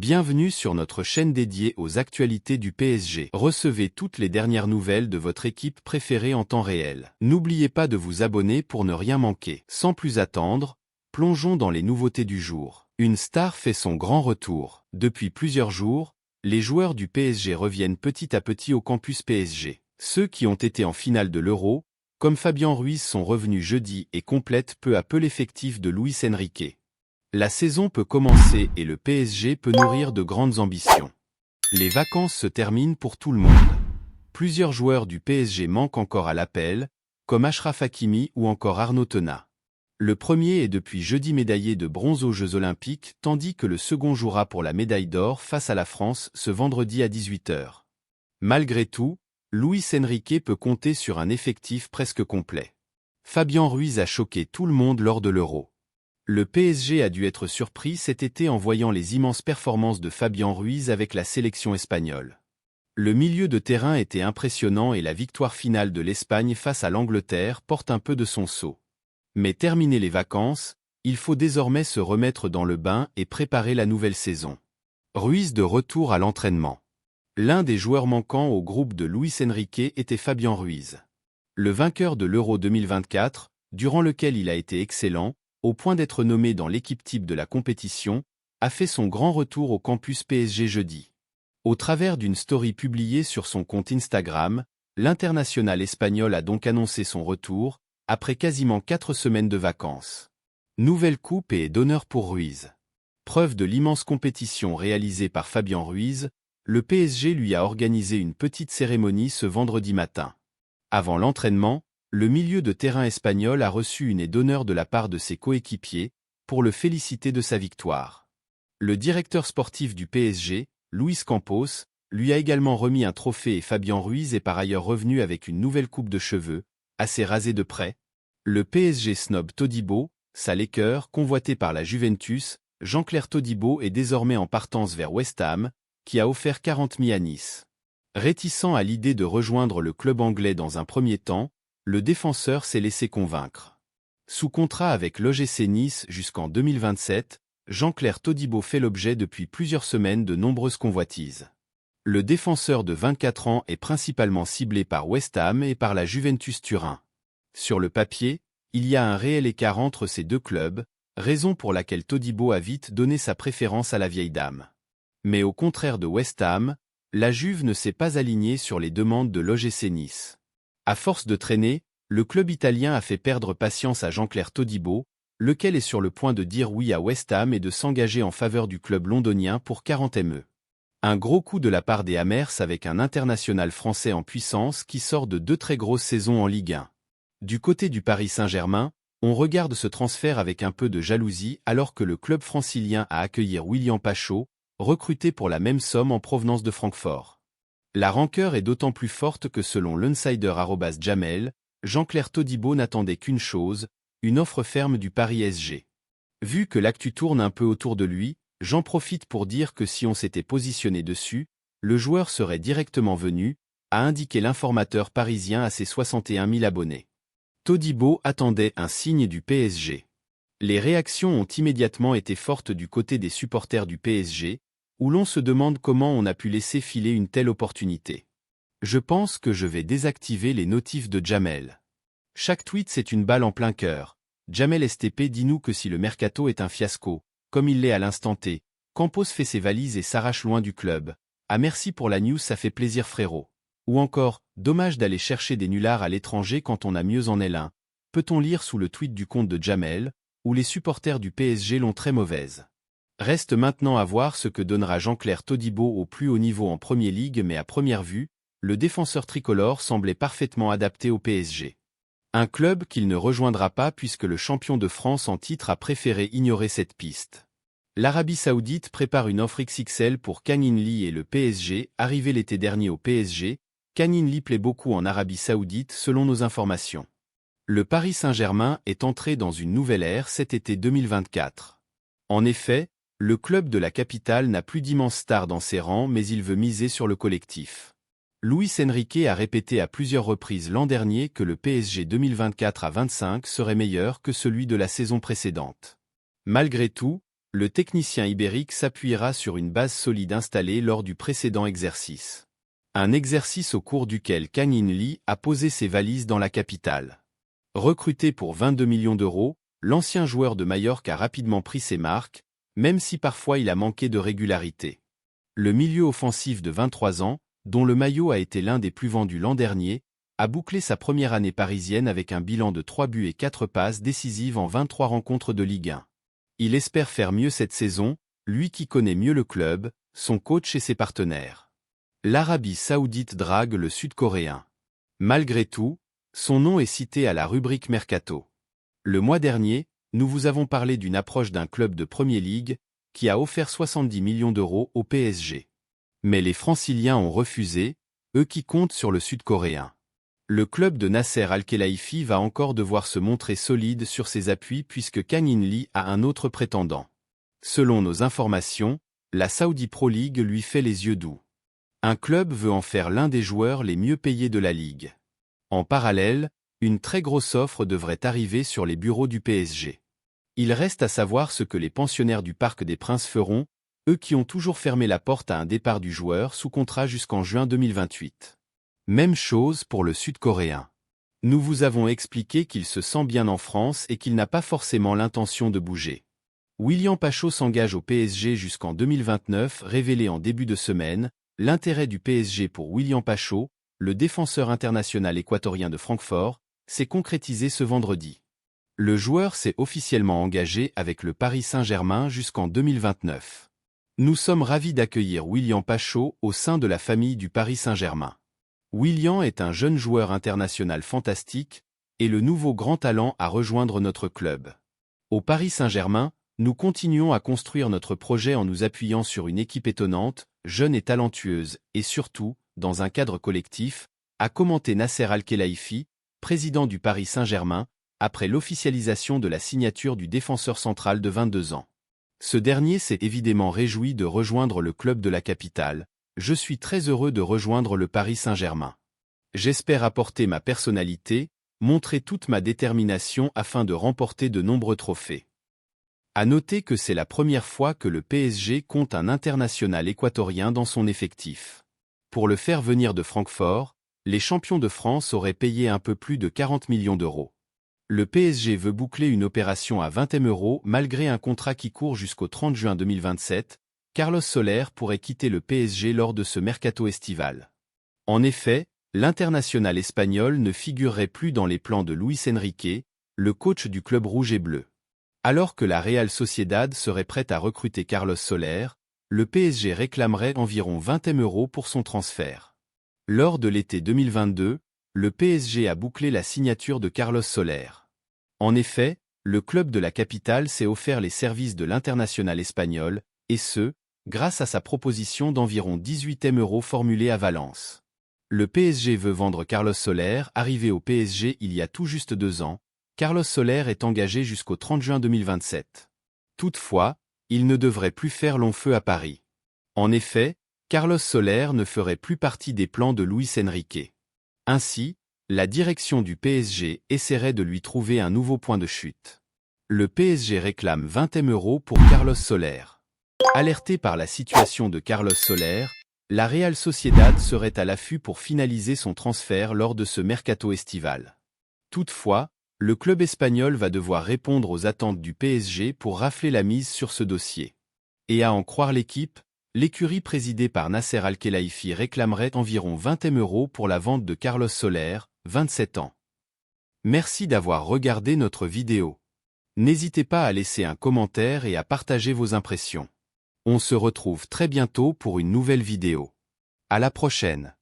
Bienvenue sur notre chaîne dédiée aux actualités du PSG. Recevez toutes les dernières nouvelles de votre équipe préférée en temps réel. N'oubliez pas de vous abonner pour ne rien manquer. Sans plus attendre, plongeons dans les nouveautés du jour. Une star fait son grand retour. Depuis plusieurs jours, les joueurs du PSG reviennent petit à petit au campus PSG. Ceux qui ont été en finale de l'Euro, comme Fabien Ruiz, sont revenus jeudi et complètent peu à peu l'effectif de Luis Enrique. La saison peut commencer et le PSG peut nourrir de grandes ambitions. Les vacances se terminent pour tout le monde. Plusieurs joueurs du PSG manquent encore à l'appel, comme Achraf Hakimi ou encore Arnaud Tena. Le premier est depuis jeudi médaillé de bronze aux Jeux Olympiques, tandis que le second jouera pour la médaille d'or face à la France ce vendredi à 18 h. Malgré tout, Luis Enrique peut compter sur un effectif presque complet. Fabien Ruiz a choqué tout le monde lors de l'Euro. Le PSG a dû être surpris cet été en voyant les immenses performances de Fabien Ruiz avec la sélection espagnole. Le milieu de terrain était impressionnant et la victoire finale de l'Espagne face à l'Angleterre porte un peu de son sceau. Mais terminer les vacances, il faut désormais se remettre dans le bain et préparer la nouvelle saison. Ruiz de retour à l'entraînement. L'un des joueurs manquants au groupe de Luis Enrique était Fabien Ruiz. Le vainqueur de l'Euro 2024, durant lequel il a été excellent, au point d'être nommé dans l'équipe type de la compétition, a fait son grand retour au campus PSG jeudi. Au travers d'une story publiée sur son compte Instagram, l'international espagnol a donc annoncé son retour, après quasiment 4 semaines de vacances. Nouvelle coupe et d'honneur pour Ruiz. Preuve de l'immense compétition réalisée par Fabien Ruiz, le PSG lui a organisé une petite cérémonie ce vendredi matin. Avant l'entraînement, le milieu de terrain espagnol a reçu une aide d'honneur de la part de ses coéquipiers, pour le féliciter de sa victoire. Le directeur sportif du PSG, Luis Campos, lui a également remis un trophée et Fabien Ruiz est par ailleurs revenu avec une nouvelle coupe de cheveux, assez rasée de près. Le PSG snob Todibo, sa Laker convoité par la Juventus, Jean-Claire Todibo est désormais en partance vers West Ham, qui a offert 40 000 à Nice. Réticent à l'idée de rejoindre le club anglais dans un premier temps, le défenseur s'est laissé convaincre. Sous contrat avec l'OGC Nice jusqu'en 2027, Jean-Claire Todibo fait l'objet depuis plusieurs semaines de nombreuses convoitises. Le défenseur de 24 ans est principalement ciblé par West Ham et par la Juventus Turin. Sur le papier, il y a un réel écart entre ces deux clubs, raison pour laquelle Todibo a vite donné sa préférence à la vieille dame. Mais au contraire de West Ham, la Juve ne s'est pas alignée sur les demandes de l'OGC Nice. À force de traîner, le club italien a fait perdre patience à Jean-Claire Todibo, lequel est sur le point de dire oui à West Ham et de s'engager en faveur du club londonien pour 40 m. Un gros coup de la part des Hammers avec un international français en puissance qui sort de 2 très grosses saisons en Ligue 1. Du côté du Paris Saint-Germain, on regarde ce transfert avec un peu de jalousie alors que le club francilien a accueilli William Pacho, recruté pour la même somme en provenance de Francfort. La rancœur est d'autant plus forte que selon l'insider @Jamel, Jean-Claire Todibo n'attendait qu'une chose, une offre ferme du Paris SG. Vu que l'actu tourne un peu autour de lui, j'en profite pour dire que si on s'était positionné dessus, le joueur serait directement venu, a indiqué l'informateur parisien à ses 61 000 abonnés. Todibo attendait un signe du PSG. Les réactions ont immédiatement été fortes du côté des supporters du PSG, où l'on se demande comment on a pu laisser filer une telle opportunité. Je pense que je vais désactiver les notifs de Jamel. Chaque tweet c'est une balle en plein cœur. Jamel STP dis-nous que si le mercato est un fiasco, comme il l'est à l'instant T, Campos fait ses valises et s'arrache loin du club. Ah merci pour la news, ça fait plaisir frérot. Ou encore, dommage d'aller chercher des nullards à l'étranger quand on a mieux en L1. Peut-on lire sous le tweet du compte de Jamel, où les supporters du PSG l'ont très mauvaise. Reste maintenant à voir ce que donnera Jean-Claire Todibo au plus haut niveau en Premier League, mais à première vue, le défenseur tricolore semblait parfaitement adapté au PSG. Un club qu'il ne rejoindra pas puisque le champion de France en titre a préféré ignorer cette piste. L'Arabie Saoudite prépare une offre XXL pour Kang In Lee et le PSG, arrivé l'été dernier au PSG. Kang In Lee plaît beaucoup en Arabie Saoudite selon nos informations. Le Paris Saint-Germain est entré dans une nouvelle ère cet été 2024. En effet, le club de la capitale n'a plus d'immenses stars dans ses rangs mais il veut miser sur le collectif. Luis Enrique a répété à plusieurs reprises l'an dernier que le PSG 2024 à 25 serait meilleur que celui de la saison précédente. Malgré tout, Le technicien ibérique s'appuiera sur une base solide installée lors du précédent exercice. Un exercice au cours duquel Kang In Lee a posé ses valises dans la capitale. Recruté pour 22 millions d'euros, l'ancien joueur de Majorque a rapidement pris ses marques, même si parfois il a manqué de régularité. Le milieu offensif de 23 ans, dont le maillot a été l'un des plus vendus l'an dernier, a bouclé sa première année parisienne avec un bilan de 3 buts et 4 passes décisives en 23 rencontres de Ligue 1. Il espère faire mieux cette saison, lui qui connaît mieux le club, son coach et ses partenaires. L'Arabie Saoudite drague le Sud-Coréen. Malgré tout, son nom est cité à la rubrique Mercato. Le mois dernier, nous vous avons parlé d'une approche d'un club de Premier League qui a offert 70 millions d'euros au PSG. Mais les Franciliens ont refusé, eux qui comptent sur le Sud-Coréen. Le club de Nasser Al-Khelaifi va encore devoir se montrer solide sur ses appuis puisque Kang In Lee a un autre prétendant. Selon nos informations, la Saudi Pro League lui fait les yeux doux. Un club veut en faire l'un des joueurs les mieux payés de la ligue. En parallèle, une très grosse offre devrait arriver sur les bureaux du PSG. Il reste à savoir ce que les pensionnaires du Parc des Princes feront, eux qui ont toujours fermé la porte à un départ du joueur sous contrat jusqu'en juin 2028. Même chose pour le Sud-Coréen. Nous vous avons expliqué qu'il se sent bien en France et qu'il n'a pas forcément l'intention de bouger. William Pacho s'engage au PSG jusqu'en 2029, révélé en début de semaine. L'intérêt du PSG pour William Pacho, le défenseur international équatorien de Francfort, s'est concrétisé ce vendredi. Le joueur s'est officiellement engagé avec le Paris Saint-Germain jusqu'en 2029. Nous sommes ravis d'accueillir William Pacho au sein de la famille du Paris Saint-Germain. William est un jeune joueur international fantastique et le nouveau grand talent à rejoindre notre club. Au Paris Saint-Germain, nous continuons à construire notre projet en nous appuyant sur une équipe étonnante, jeune et talentueuse, et surtout, dans un cadre collectif, a commenté Nasser Al-Khelaifi, président du Paris Saint-Germain, après l'officialisation de la signature du défenseur central de 22 ans. Ce dernier s'est évidemment réjoui de rejoindre le club de la capitale. Je suis très heureux de rejoindre le Paris Saint-Germain. J'espère apporter ma personnalité, montrer toute ma détermination afin de remporter de nombreux trophées. À noter que c'est la première fois que le PSG compte un international équatorien dans son effectif. Pour le faire venir de Francfort, les champions de France auraient payé un peu plus de 40 millions d'euros. Le PSG veut boucler une opération à 20 M € malgré un contrat qui court jusqu'au 30 juin 2027. Carlos Soler pourrait quitter le PSG lors de ce mercato estival. En effet, l'international espagnol ne figurerait plus dans les plans de Luis Enrique, le coach du club rouge et bleu. Alors que la Real Sociedad serait prête à recruter Carlos Soler, le PSG réclamerait environ 20 M € pour son transfert. Lors de l'été 2022, le PSG a bouclé la signature de Carlos Soler. En effet, le club de la capitale s'est offert les services de l'international espagnol, et ce, grâce à sa proposition d'environ 18 M € formulée à Valence. Le PSG veut vendre Carlos Soler, arrivé au PSG il y a tout juste 2 ans. Carlos Soler est engagé jusqu'au 30 juin 2027. Toutefois, il ne devrait plus faire long feu à Paris. En effet, Carlos Soler ne ferait plus partie des plans de Luis Enrique. Ainsi, la direction du PSG essaierait de lui trouver un nouveau point de chute. Le PSG réclame 20 M € pour Carlos Soler. Alerté par la situation de Carlos Soler, la Real Sociedad serait à l'affût pour finaliser son transfert lors de ce mercato estival. Toutefois, le club espagnol va devoir répondre aux attentes du PSG pour rafler la mise sur ce dossier. Et à en croire l'équipe, l'écurie présidée par Nasser Al-Khelaifi réclamerait environ 20 M € pour la vente de Carlos Soler, 27 ans. Merci d'avoir regardé notre vidéo. N'hésitez pas à laisser un commentaire et à partager vos impressions. On se retrouve très bientôt pour une nouvelle vidéo. À la prochaine.